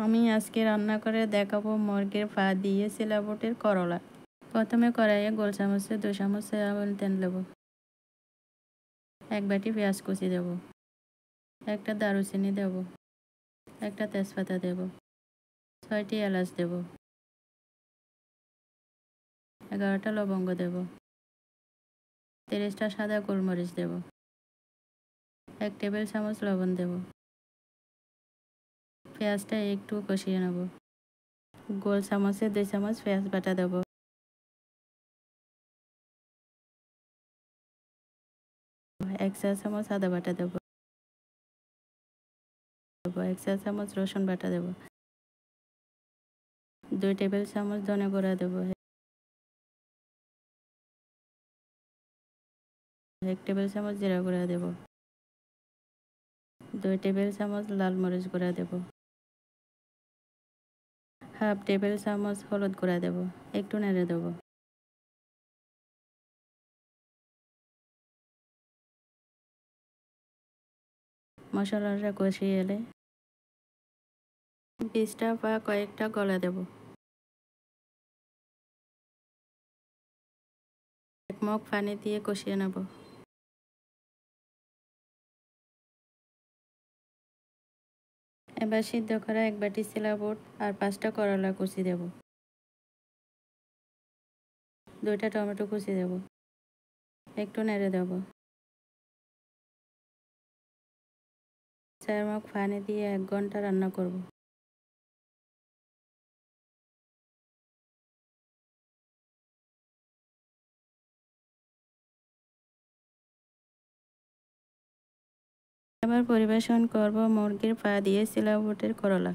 আমি আজকে রান্না করে দেখাবো মুরগির পা দিয়ে সিলাবটের করলা। প্রথমে কড়াইয়ে গোল চামচে 2 চামচ সয়াবিন তেল দেব। এক বাটি পেঁয়াজ কুচি দেব, একটা দারুচিনি দেব, একটা তেজপাতা দেব, 6টি এলাচ দেব, 11টা লবঙ্গ দেব, 30টা সাদা গোলমরিচ দেব, 1 টেবিল চামচ লবণ দেব। পেঁয়াজটা একটু কষিয়ে নেব। গোল চামচে 2 চামচ পেঁয়াজ বাটা দেব। 1 চা চামচ আদা বাটা দেব, 1 চা চামচ রসুন বাটা দেব, 2 টেবিল চামচ ধনে গুঁড়া দেব, 1 টেবিল চামচ জিরা গুঁড়া দেব, 2 টেবিল চামচ লাল মরিচ গুঁড়া দেব, হাফ টেবিল চামচ হলুদ গুঁড়া দেব। একটু নেড়ে দেব। মশলাটা কষিয়ে এলে বীজটা বা কয়েকটা গলা দেব। 1 মগ পানি দিয়ে কষিয়ে নেব। এবার সিদ্ধ করা 1 বাটি সিলাবট আর 5টা করলা কুচি দেব। 2টা টমেটো কুচি দেব। একটু নেড়ে দেব। 4 মগ পানি দিয়ে 1 ঘন্টা রান্না করব। এবার পরিবেশন করব মুরগির পা দিয়ে সিলাবটের করলা।